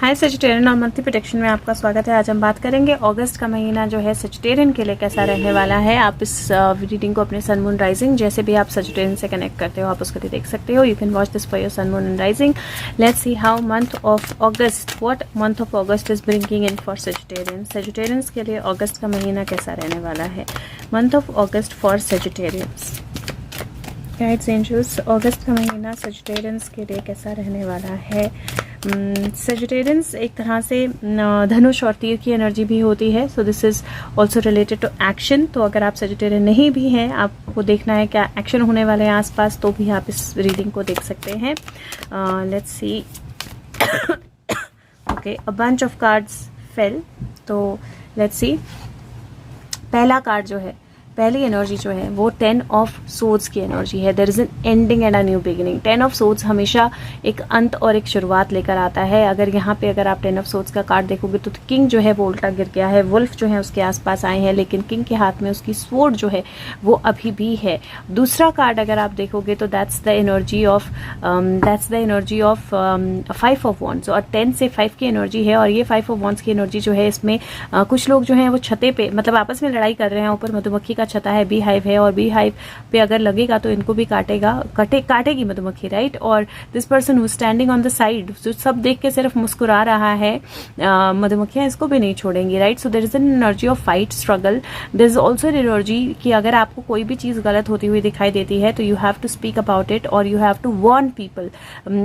हाय सजिटेरियन और monthly protection में आपका स्वागत है। आज हम बात करेंगे अगस्त का महीना जो है सजिटेरियन के लिए कैसा रहने वाला है। आप इस रीडिंग को अपने सन मून राइजिंग जैसे भी आप सजिटेरियन से कनेक्ट करते हो आप उसको भी देख सकते हो। You can watch this for your sun moon and rising. Let's see how month of August, what month of August is bringing in for Sagittarian. Sagittarians के लिए अगस्त का महीना कैसा रहने वाला है। Month of August for Sagittarians, guides angels, अगस्त का महीना सजिटेरियंस के लिए कैसा रहने वाला है। सजिटेरियंस एक तरह से धनुष और तीर की एनर्जी भी होती है, so this is also related to action. तो अगर आप सजिटेरियन नहीं भी हैं, आपको देखना है क्या एक्शन होने वाले हैं आसपास, तो भी आप इस रीडिंग को देख सकते हैं। Let's C. Okay, a bunch of cards fail, तो लेट्स सी। पहला कार्ड जो है, पहली एनर्जी जो है वो 10 ऑफ सोर्ड्स की एनर्जी है। There is an ending and a new beginning. 10 of swords हमेशा एक अंत और एक शुरुआत लेकर आता है। अगर यहाँ पे अगर आप 10 ऑफ सोर्ड्स का कार्ड देखोगे तो किंग जो है वो उल्टा गिर गया है, वुल्फ जो है उसके आसपास आए हैं, लेकिन किंग के हाथ में उसकी स्वॉर्ड जो है वो अभी भी है। दूसरा कार्ड अगर आप देखोगे तो that's the energy of 5 of wands, और 10 से 5 की एनर्जी है। और ये 5 ऑफ वॉन्ड्स की एनर्जी जो है इसमें कुछ लोग जो है वो छते पे मतलब आपस में लड़ाई कर रहे हैं। ऊपर मधुमक्खी का छता है, बी हाइव है, और बी हाइव पे अगर लगेगा तो इनको भी काटेगी मधुमक्खी, राइट। और this person who standing on the side, जो सब देख के सिर्फ मुस्कुरा रहा है, मधुमक्खियां इसको भी नहीं छोड़ेंगी, right. So there is an energy of fight, struggle. There is also an energy कि अगर आपको कोई भी चीज गलत होती हुई दिखाई देती है तो you have to speak about it और you have to warn people.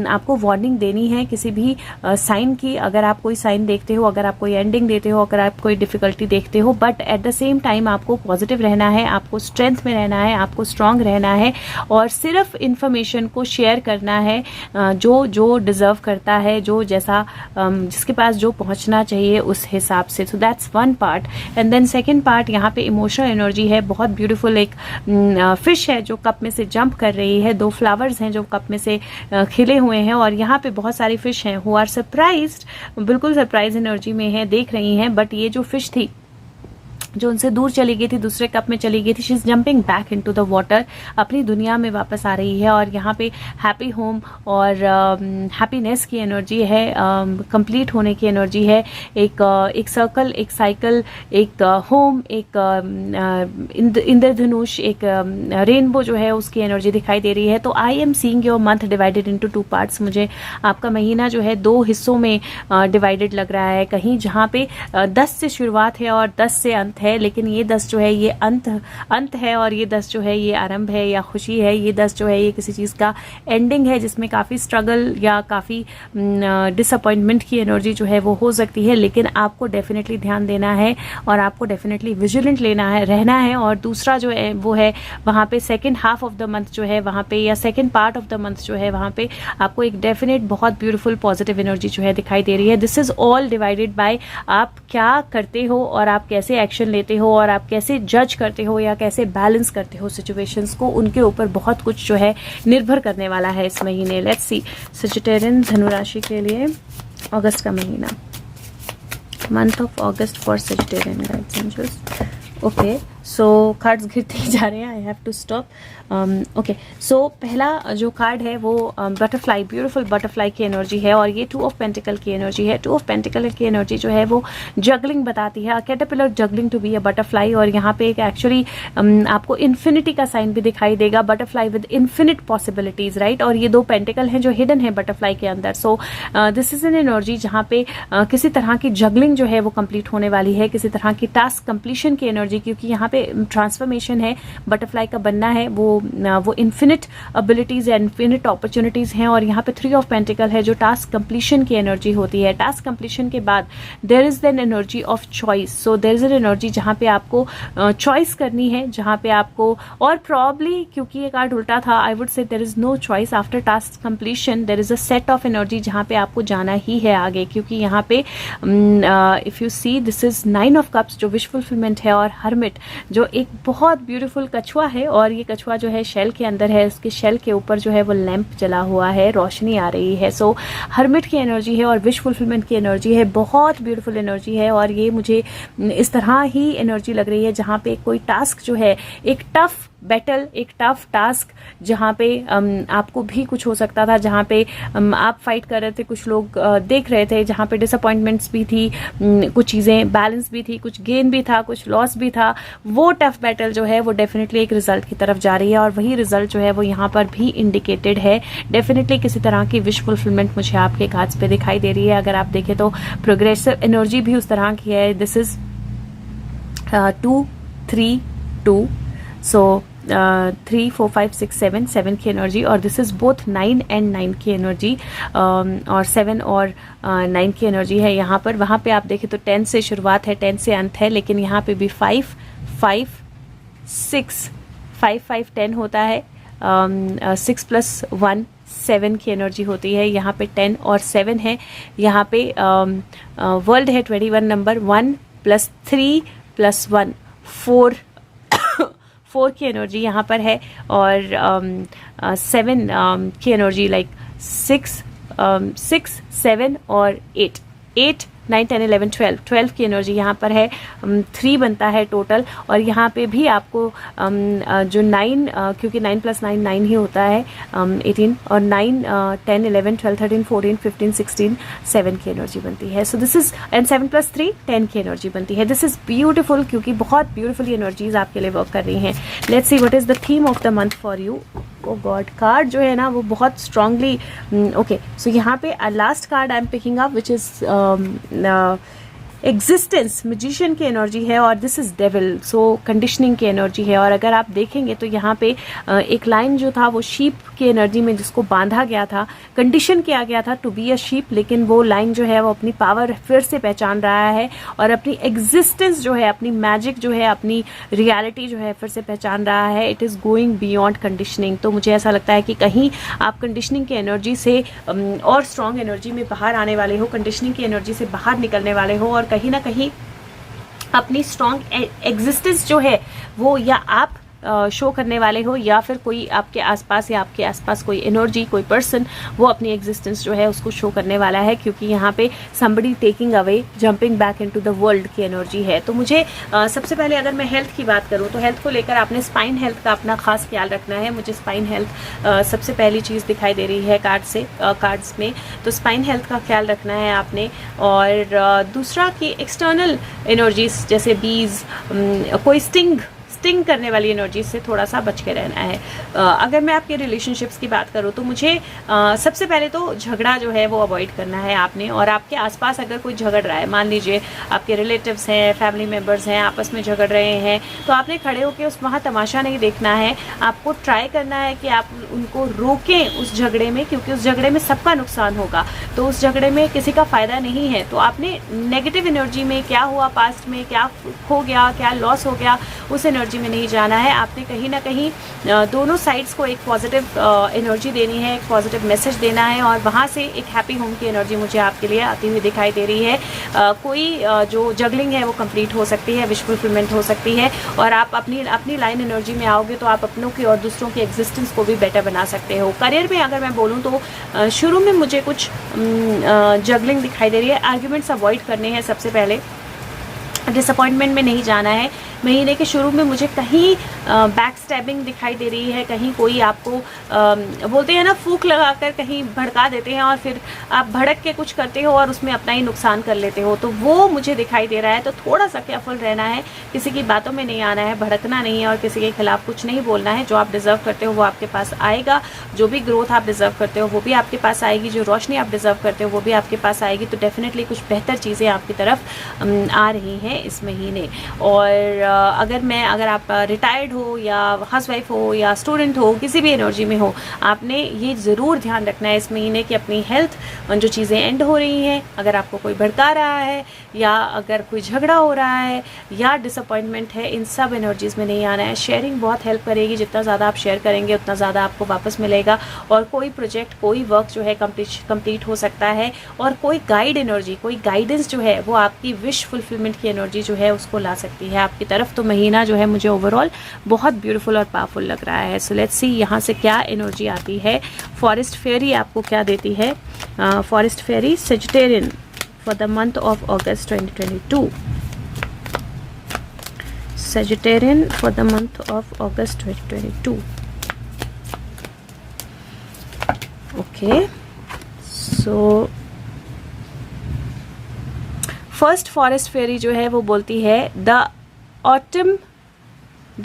आपको वार्निंग देनी है किसी भी साइन की। अगर आप कोई साइन देखते हो, अगर आप कोई एंडिंग देते हो, अगर आप कोई डिफिकल्टी देखते हो, but at the same time आपको पॉजिटिव रहना है, आपको स्ट्रेंथ में रहना है, आपको स्ट्रांग रहना है और सिर्फ इंफॉर्मेशन को शेयर करना है जो डिजर्व करता है, जो जैसा जिसके पास जो पहुंचना चाहिए उस हिसाब से। So that's one part. And then second part, यहाँ पे इमोशनल एनर्जी है। बहुत ब्यूटीफुल एक फिश है जो कप में से जंप कर रही है। 2 फ्लावर्स हैं जो कप में से खिले हुए हैं, और यहाँ पे बहुत सारी फिश हैं हु आर सरप्राइज्ड, बिल्कुल सरप्राइज एनर्जी में है, देख रही हैं। बट ये जो फिश थी जो उनसे दूर चली गई थी, दूसरे कप में चली गई थी, she is jumping back into the water, अपनी दुनिया में वापस आ रही है। और यहाँ पे हैप्पी होम और हैप्पीनेस की एनर्जी है, कंप्लीट होने की एनर्जी है। एक सर्कल, एक साइकिल, एक होम, एक इंद्रधनुष, एक रेनबो जो है उसकी एनर्जी दिखाई दे रही है। तो I am seeing your month divided into 2 parts. मुझे आपका महीना जो है 2 हिस्सों में डिवाइडेड लग रहा है। कहीं जहाँ पे 10 से शुरुआत है और 10 से अंत है, लेकिन ये 10 जो है ये अंत है, और ये 10 जो है ये आरंभ है या खुशी है। ये 10 जो है ये किसी चीज का एंडिंग है जिसमें काफी स्ट्रगल या काफी डिसअपॉइंटमेंट की एनर्जी जो है वो हो सकती है। लेकिन आपको डेफिनेटली ध्यान देना है और आपको डेफिनेटली विजिलेंट रहना है। और दूसरा जो है वो है वहां पे second half of the month जो है वहां पे, या second part of the month जो है वहां पे आपको एक डेफिनेट बहुत ब्यूटीफुल पॉजिटिव एनर्जी जो है दिखाई दे रही है। This is all divided by आप क्या करते हो और आप कैसे एक्शन लेते हो और आप कैसे जज करते हो या कैसे बैलेंस करते हो सिचुएशंस को, उनके ऊपर बहुत कुछ जो है निर्भर करने वाला है इस महीने। लेट्स सी सजिटेरियन धनु राशि के लिए अगस्त का महीना, month of August for Sagittarian guides angels. Okay, so cards गिरते ही जा रहे हैं, I have to stop. Okay, so पहला जो कार्ड है वो बटरफ्लाई, ब्यूटीफुल बटरफ्लाई की एनर्जी है, और ये 2 ऑफ पेंटिकल की एनर्जी है। 2 ऑफ पेंटिकल की एनर्जी जो है वो जगलिंग बताती है, caterpillar juggling to be a butterfly. और यहाँ पे एक एक्चुअली आपको इन्फिनिटी का साइन भी दिखाई देगा, butterfly with infinite possibilities, right. और ये 2 पेंटिकल हैं जो हिडन है बटरफ्लाई के अंदर। सो दिस इज एन एनर्जी जहाँ पे किसी तरह की जगलिंग जो है वो कंप्लीट होने वाली है, किसी तरह की टास्क कंप्लीशन की एनर्जी, क्योंकि यहाँ पे ट्रांसफॉर्मेशन है, बटरफ्लाई का बनना है, वो infinite abilities and infinite opportunities हैं। और यहाँ पे 3 ऑफ पेंटिकल है जो टास्क कंप्लीशन की एनर्जी होती है। टास्क कंप्लीशन के बाद there is an energy of choice. So there is an energy जहाँ पे आपको चॉइस करनी है, जहाँ पे आपको, और प्रॉब्ली क्योंकि ये कार्ड उल्टा था, I would say there is no choice after task completion. There is a set of energy जहाँ पे आपको जाना ही है आगे, क्योंकि यहाँ पे if you see this is 9 of cups जो विश फुलफिलमेंट है, और हर्मिट जो एक बहुत ब्यूटीफुल कछुआ है, और ये कछुआ जो है शेल के अंदर है, उसके शेल के ऊपर जो है वो लैंप जला हुआ है, रोशनी आ रही है। सो हर्मिट की एनर्जी है और विश फुलफिलमेंट की एनर्जी है, बहुत ब्यूटीफुल एनर्जी है। और ये मुझे इस तरह ही एनर्जी लग रही है जहाँ पे कोई टास्क जो है एक टफ बैटल, एक टफ टास्क, जहाँ पे आपको भी कुछ हो सकता था, जहाँ पे आप फाइट कर रहे थे, कुछ लोग देख रहे थे, जहाँ पे डिसअपॉइंटमेंट्स भी थी, कुछ चीज़ें बैलेंस भी थी, कुछ गेन भी था, कुछ लॉस भी था। वो टफ बैटल जो है वो डेफिनेटली एक रिजल्ट की तरफ जा रही है और वही रिजल्ट जो है वो यहाँ पर भी इंडिकेटेड है। डेफिनेटली किसी तरह की विश फुलफिलमेंट मुझे आपके कार्ड्स पे दिखाई दे रही है। अगर आप देखें तो प्रोग्रेसिव एनर्जी भी उस तरह की है। दिस इज 2 3 2, सो 3 4 5 6 7 की एनर्जी, और दिस इज बोथ 9 एंड 9 की एनर्जी, और 7 और 9 की एनर्जी है यहाँ पर। वहाँ पे आप देखें तो 10 से शुरुआत है, 10 से अंत है, लेकिन यहाँ पे भी 5 5 6 5 5 10 होता है, 6 प्लस 1 7 की एनर्जी होती है। यहाँ पे 10 और 7 है। यहाँ पे वर्ल्ड है 21 नंबर, 1 प्लस 3 प्लस 1 4 की एनर्जी यहाँ पर है, और 7 की एनर्जी लाइक 6 7 और 8 9 10 11 12 की एनर्जी यहाँ पर है। 3 बनता है टोटल, और यहाँ पे भी आपको जो 9, क्योंकि 9 प्लस 9 9 ही होता है, 18, और 9 10 11 12 13 14 15 16 7 की एनर्जी बनती है। So this is, and 7 plus 3 10 की एनर्जी बनती है। दिस इज ब्यूटिफुल, क्योंकि बहुत ब्यूटिफुली एनर्जीज आपके लिए वर्क कर रही हैं। Let's see what is the theme of the month for you. Oh god, card जो है ना वो बहुत स्ट्रांगली, ओके, सो यहाँ पे last card I am picking up which is existence, magician की एनर्जी है, और this is devil, so conditioning की एनर्जी है। और अगर आप देखेंगे तो यहाँ पे एक लाइन जो था वो शीप की एनर्जी में, जिसको बांधा गया था, कंडीशन किया गया था टू बी अ शीप, लेकिन वो लाइन जो है वो अपनी पावर फिर से पहचान रहा है, और अपनी एग्जिस्टेंस जो है, अपनी मैजिक जो है, अपनी रियलिटी जो है फिर से पहचान रहा है। It is going beyond conditioning. तो मुझे ऐसा लगता है कि कहीं आप कंडीशनिंग की एनर्जी से और स्ट्रॉन्ग एनर्जी में बाहर आने वाले हो, कंडीशनिंग की एनर्जी से बाहर निकलने वाले हो, और कहीं ना कहीं अपनी स्ट्रॉन्ग एग्जिस्टेंस जो है वो या आप शो करने वाले हो, या फिर कोई आपके आसपास या आपके आसपास कोई एनर्जी, कोई पर्सन वो अपनी एग्जिस्टेंस जो है उसको शो करने वाला है, क्योंकि यहाँ पे somebody taking away, jumping back into the world की एनर्जी है। तो मुझे सबसे पहले अगर मैं हेल्थ की बात करूँ तो हेल्थ को लेकर आपने स्पाइन हेल्थ का अपना खास ख्याल रखना है। मुझे स्पाइन हेल्थ सबसे पहली चीज़ दिखाई दे रही है कार्ड्स में, तो स्पाइन हेल्थ का ख्याल रखना है आपने। और दूसरा कि एक्सटर्नल एनर्जीज जैसे बीज, कोई स्टिंग करने वाली एनर्जी से थोड़ा सा बच के रहना है। अगर मैं आपके रिलेशनशिप्स की बात करूँ तो मुझे सबसे पहले तो झगड़ा जो है वो अवॉइड करना है आपने। और आपके आसपास अगर कोई झगड़ रहा है, मान लीजिए आपके रिलेटिव्स हैं, फैमिली मेम्बर्स हैं, आपस में झगड़ रहे हैं, तो आपने खड़े होकर उस वहाँ तमाशा नहीं देखना है। आपको ट्राई करना है कि आप उनको रोकें उस झगड़े में, क्योंकि उस झगड़े में सबका नुकसान होगा, तो उस झगड़े में किसी का फ़ायदा नहीं है। तो आपने नेगेटिव एनर्जी में, क्या हुआ पास्ट में, क्या खो गया, क्या लॉस हो गया, उस एनर्जी में नहीं जाना है। आपने कहीं ना कहीं दोनों साइड्स को एक पॉजिटिव एनर्जी देनी है, एक पॉजिटिव मैसेज देना है, और वहाँ से एक हैप्पी होम की एनर्जी मुझे आपके लिए आती हुई दिखाई दे रही है। कोई जो जगलिंग है वो कंप्लीट हो सकती है, विश फुलफिलमेंट हो सकती है, और आप अपनी लाइन एनर्जी में आओगे तो आप अपनों की और दूसरों की एग्जिस्टेंस को भी बेटर बना सकते हो। करियर में अगर मैं बोलूँ तो शुरू में मुझे कुछ जगलिंग दिखाई दे रही है। आर्ग्यूमेंट्स अवॉइड करने हैं सबसे पहले, डिसअपॉइंटमेंट में नहीं जाना है। महीने के शुरू में मुझे कहीं बैक स्टैबिंग दिखाई दे रही है, कहीं कोई आपको बोलते हैं ना फूक लगाकर कहीं भड़का देते हैं, और फिर आप भड़क के कुछ करते हो और उसमें अपना ही नुकसान कर लेते हो, तो वो मुझे दिखाई दे रहा है। तो थोड़ा सा केयरफुल रहना है, किसी की बातों में नहीं आना है, भड़कना नहीं है, और किसी के खिलाफ कुछ नहीं बोलना है। जो आप डिज़र्व करते हो वो आपके पास आएगा, जो भी ग्रोथ आप डिज़र्व करते हो वो भी आपके पास आएगी, जो रोशनी आप डिज़र्व करते हो वो भी आपके पास आएगी। तो डेफिनेटली कुछ बेहतर चीज़ें आपकी तरफ आ रही हैं इस महीने। और अगर आप रिटायर्ड हो या हाउसवाइफ हो या स्टूडेंट हो, किसी भी एनर्जी में हो, आपने ये ज़रूर ध्यान रखना है इस महीने कि अपनी हेल्थ, जो चीज़ें एंड हो रही हैं, अगर आपको कोई भड़का रहा है या अगर कोई झगड़ा हो रहा है या डिसअपॉइंटमेंट है, इन सब एनर्जीज़ में नहीं आना है। शेयरिंग बहुत हेल्प करेगी, जितना ज़्यादा आप शेयर करेंगे उतना ज़्यादा आपको वापस मिलेगा, और कोई प्रोजेक्ट, कोई वर्क जो है कंप्लीट हो सकता है, और कोई गाइड एनर्जी, कोई गाइडेंस जो है वो आपकी विश फुलफिलमेंट की एनर्जी जो है उसको ला सकती है आपकी तरफ। तो महीना जो है मुझे ओवरऑल बहुत ब्यूटीफुल और पावरफुल लग रहा है। सो लेट्स सी यहाँ से क्या एनर्जी आती है। फॉरेस्ट फेरी आपको क्या देती है? Forest fairy Sagittarian for the month of August 2022। Sagittarian for the month of August 2022. Okay, so first forest fairy जो है वो बोलती है the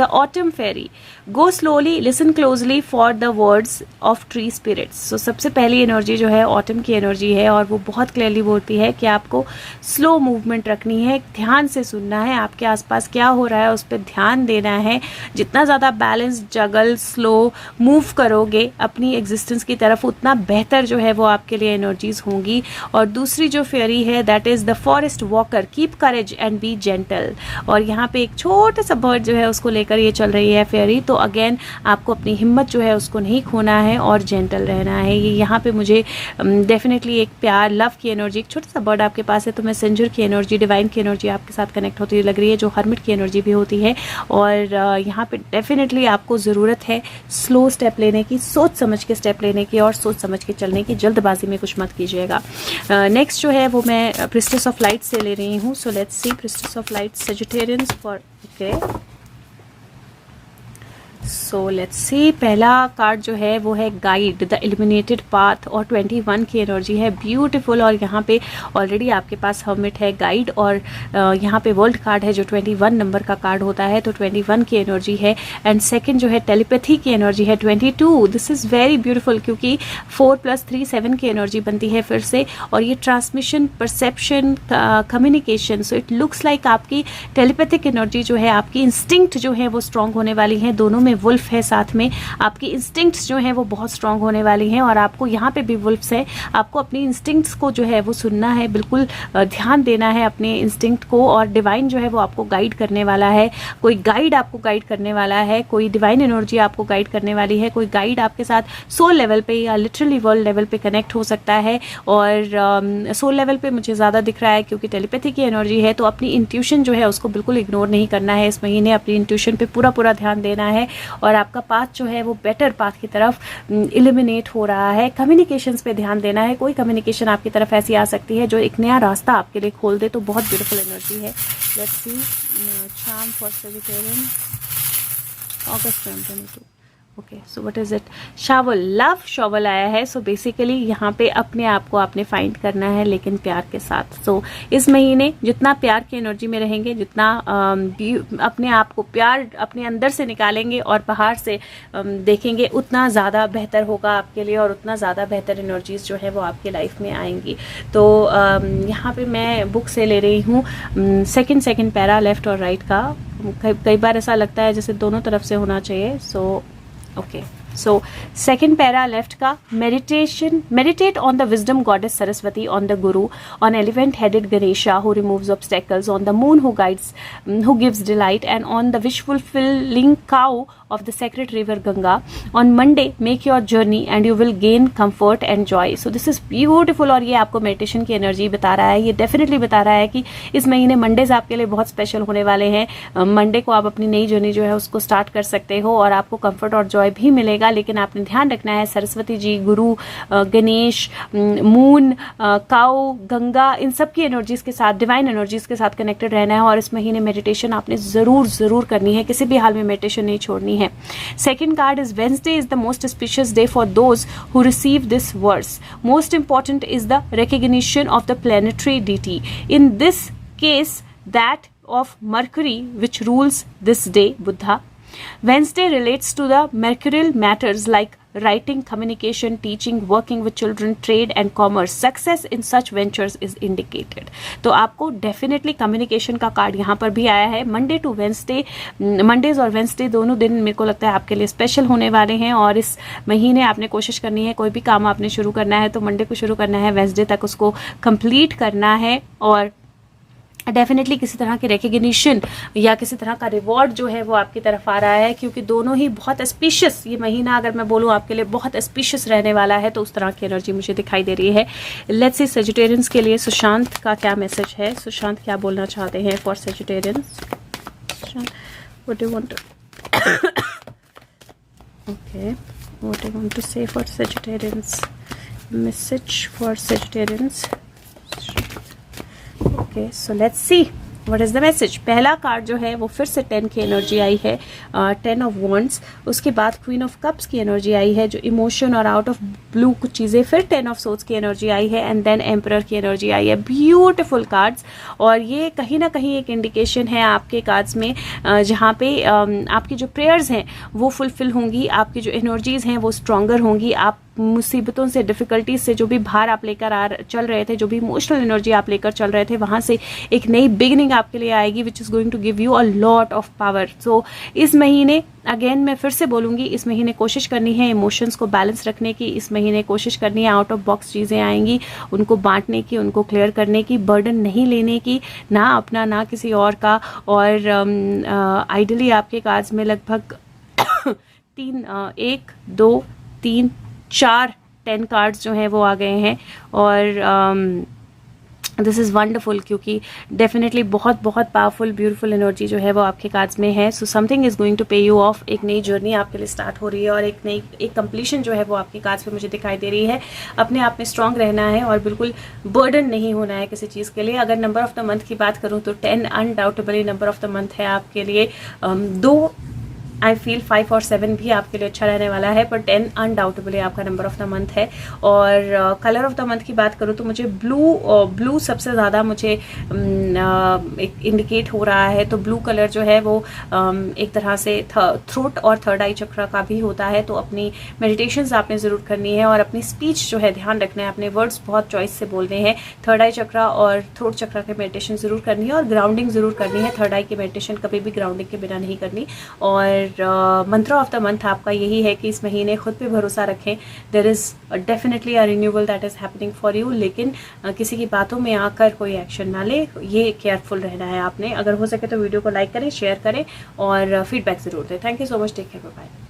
autumn fairy go slowly listen closely for the words of tree spirits. So सबसे पहली energy जो है autumn की एनर्जी है और वो बहुत क्लियरली बोलती है कि आपको स्लो मूवमेंट रखनी है, ध्यान से सुनना है, आपके आसपास क्या हो रहा है उस पर ध्यान देना है। जितना ज़्यादा बैलेंस जगल स्लो मूव करोगे अपनी एग्जिस्टेंस की तरफ उतना बेहतर जो है वो आपके लिए एनर्जीज होंगी। और दूसरी जो फेरी है that is the forest walker keep courage and B gentle. और यहाँ पे एक छोटा सा बर्ड जो है उसको लेकर ये चल रही है फेरी। तो अगेन आपको अपनी हिम्मत जो है उसको नहीं खोना है और जेंटल रहना है। ये यहाँ पे मुझे डेफिनेटली एक प्यार लव की एनर्जी, एक छोटा सा बर्ड आपके पास है तो मैसेंजर की एनर्जी, डिवाइन की एनर्जी आपके साथ कनेक्ट होती लग रही है, जो हर्मिट की एनर्जी भी होती है। और यहाँ पे डेफिनेटली आपको ज़रूरत है स्लो स्टेप लेने की, सोच समझ के स्टेप लेने की और सोच समझ के चलने की। जल्दबाजी में कुछ मत कीजिएगा। नेक्स्ट जो है वो मैं प्रिस्टेस ऑफ लाइट से ले रही हूँ। So let's see priestess of light Sagittarians for okay. So let's see पहला कार्ड जो है वो है गाइड द इल्यूमिनेटेड पाथ और 21 की एनर्जी है, ब्यूटीफुल। और यहाँ पे ऑलरेडी आपके पास हर्मिट है, गाइड और यहाँ पे वर्ल्ड कार्ड है जो 21 नंबर का कार्ड होता है, तो 21 की एनर्जी है। एंड सेकंड जो है टेलीपैथी की एनर्जी है 22। दिस इज़ वेरी ब्यूटीफुल क्योंकि 4 + 3 7 की एनर्जी बनती है फिर से। और ये transmission, perception, communication, so it looks like आपकी टेलीपैथिक एनर्जी जो है, आपकी इंस्टिंक्ट जो है वो स्ट्रांग होने वाली है। दोनों में वुल्फ है साथ में, आपकी इंस्टिंक्ट्स जो हैं वो बहुत स्ट्रांग होने वाली हैं। और आपको यहाँ पे भी वुल्फ्स है, आपको अपनी इंस्टिंक्ट्स को जो है वो सुनना है, बिल्कुल ध्यान देना है अपने इंस्टिंक्ट को। और डिवाइन जो है वो आपको गाइड करने वाला है, कोई गाइड आपको गाइड करने वाला है, कोई डिवाइन एनर्जी आपको गाइड करने वाली है, कोई गाइड आपके साथ सोल लेवल पे या लिटरली वर्ल्ड लेवल पे कनेक्ट हो सकता है। और सोल लेवल पे मुझे ज़्यादा दिख रहा है क्योंकि टेलीपैथी की एनर्जी है। तो अपनी इंट्यूशन जो है उसको बिल्कुल इग्नोर नहीं करना है इस महीने, अपनी इंट्यूशन पे पूरा ध्यान देना है। और आपका पाथ जो है वो बेटर पाथ की तरफ इल्यूमिनेट हो रहा है। कम्युनिकेशंस पे ध्यान देना है, कोई कम्युनिकेशन आपकी तरफ ऐसी आ सकती है जो एक नया रास्ता आपके लिए खोल दे, तो बहुत ब्यूटीफुल एनर्जी है। Let's see charm for Sagittarian August 2022। Okay, so what is it? Shovel, love shovel आया है। सो बेसिकली यहाँ पे अपने आप को आपने फाइंड करना है लेकिन प्यार के साथ। सो इस महीने जितना प्यार की एनर्जी में रहेंगे, जितना अपने आप को प्यार अपने अंदर से निकालेंगे और बाहर से देखेंगे, उतना ज़्यादा बेहतर होगा आपके लिए और उतना ज़्यादा बेहतर एनर्जीज जो है वो आपकी लाइफ में आएंगी। तो यहाँ पे मैं बुक से ले रही हूँ सेकंड पैरा लेफ्ट और राइट का। कई बार ऐसा लगता है जैसे दोनों तरफ से होना चाहिए। सो okay, so second para left ka meditate on the wisdom goddess Saraswati, on the guru, on elephant headed Ganesha who removes obstacles, on the moon who guides, who gives delight, and on the wish fulfilling cow of the sacred river Ganga. On Monday make your journey and you will gain comfort and joy. So this is beautiful। और ये आपको meditation की energy बता रहा है, ये definitely बता रहा है कि इस महीने मंडेज आपके लिए बहुत स्पेशल होने वाले हैं। मंडे को आप अपनी नई जर्नी जो है उसको स्टार्ट कर सकते हो और आपको कंफर्ट और जॉय भी मिलेगा। लेकिन आपने ध्यान रखना है सरस्वती जी, गुरु, गणेश, मून, काऊ, गंगा, इन सब की एनर्जीज के साथ, डिवाइन एनर्जीज के साथ कनेक्टेड रहना है। और इस महीने मेडिटेशन आपने जरूर करनी है, किसी भी हाल में मेडिटेशन नहीं छोड़नी है। Second card is Wednesday is the most auspicious day for those who receive this verse. Most important is the recognition of the planetary deity. In this case, that of Mercury, which rules this day, Buddha. Wednesday relates to the mercurial matters like writing, communication, teaching, working with children, trade and commerce. Success in such ventures is indicated. तो आपको definitely communication का card यहाँ पर भी आया है। Monday to Wednesday, Mondays और Wednesday दोनों दिन मेरे को लगता है आपके लिए स्पेशल होने वाले हैं। और इस महीने आपने कोशिश करनी है, कोई भी काम आपने शुरू करना है तो मंडे को शुरू करना है, वेंसडे तक उसको कंप्लीट करना है। और डेफिनेटली किसी तरह की रिकग्निशन या किसी तरह का रिवॉर्ड जो है वो आपकी तरफ आ रहा है, क्योंकि दोनों ही बहुत एस्पिशियस, ये महीना अगर मैं बोलूँ आपके लिए बहुत एस्पिशियस रहने वाला है, तो उस तरह की एनर्जी मुझे दिखाई दे रही है। लेट्स सी सजिटेरियंस के लिए सुशांत का क्या मैसेज है, सुशांत क्या बोलना चाहते हैं for Sagittarians. What do you want okay, what I want to say for Sagittarians, message for Sagittarians. Okay, so let's see what is the message. पहला कार्ड जो है वो फिर से 10 की एनर्जी आई है, 10 ऑफ वॉन्ड्स। उसके बाद क्वीन ऑफ कप्स की एनर्जी आई है, जो इमोशन और आउट ऑफ ब्लू कुछ चीज़ें। फिर 10 ऑफ सोर्ड्स की एनर्जी आई है एंड देन एम्परर की एनर्जी आई है। ब्यूटिफुल कार्ड्स, और ये कहीं ना कहीं एक इंडिकेशन है आपके कार्ड्स में जहाँ पे आपकी जो प्रेयर्स हैं वो फुलफिल होंगी, आपकी जो एनर्जीज हैं वो स्ट्रॉन्गर होंगी। आप मुसीबतों से, डिफिकल्टीज से, जो भी भार आप लेकर चल रहे थे, जो भी इमोशनल एनर्जी आप लेकर चल रहे थे, वहां से एक नई बिगिनिंग आपके लिए आएगी which is going to give you a lot of power. So इस महीने, अगेन मैं फिर से बोलूँगी, इस महीने कोशिश करनी है इमोशंस को बैलेंस रखने की। इस महीने कोशिश करनी है आउट ऑफ बॉक्स चीज़ें आएंगी उनको बांटने की, उनको क्लियर करने की, बर्डन नहीं लेने की, ना अपना ना किसी और का। और आइडली आपके कार्ड्स में लगभग 1 2 3 4 10 कार्ड्स जो हैं वो आ गए हैं। और दिस इज़ वंडरफुल, क्योंकि डेफिनेटली बहुत बहुत पावरफुल ब्यूटीफुल एनर्जी जो है वो आपके कार्ड्स में है। So something is going to pay you off. एक नई जर्नी आपके लिए स्टार्ट हो रही है और एक कंप्लीशन जो है वो आपके कार्ड्स पे मुझे दिखाई दे रही है। अपने आप में स्ट्रांग रहना है और बिल्कुल बर्डन नहीं होना है किसी चीज़ के लिए। अगर नंबर ऑफ द मंथ की बात करूँ तो 10 undoubtedly number of the month है आपके लिए। 2 आई फील 5 और 7 भी आपके लिए अच्छा रहने वाला है, पर 10 अनडाउटेबली आपका नंबर ऑफ द मंथ है। और कलर ऑफ द मंथ की बात करूँ तो मुझे ब्लू सबसे ज़्यादा मुझे इंडिकेट हो रहा है। तो ब्लू कलर जो है वो एक तरह से थ्रोट और थर्ड आई चक्र का भी होता है। तो अपनी मेडिटेशंस आपने ज़रूर करनी है और अपनी स्पीच जो है ध्यान रखना है, अपने वर्ड्स बहुत चॉइस से बोलने हैं। थर्ड आई चक्र और थ्रोट चक्र के मेडिटेशन ज़रूर करनी है और ग्राउंडिंग ज़रूर करनी है। थर्ड आई की मेडिटेशन कभी भी ग्राउंडिंग के बिना नहीं करनी। और मंत्र ऑफ द मंथ आपका यही है कि इस महीने खुद पे भरोसा रखें। There is definitely a renewal that is happening for you, लेकिन किसी की बातों में आकर कोई एक्शन ना ले, ये केयरफुल रहना है आपने। अगर हो सके तो वीडियो को लाइक करें, शेयर करें और फीडबैक ज़रूर दें। Thank you so much, take care, bye bye.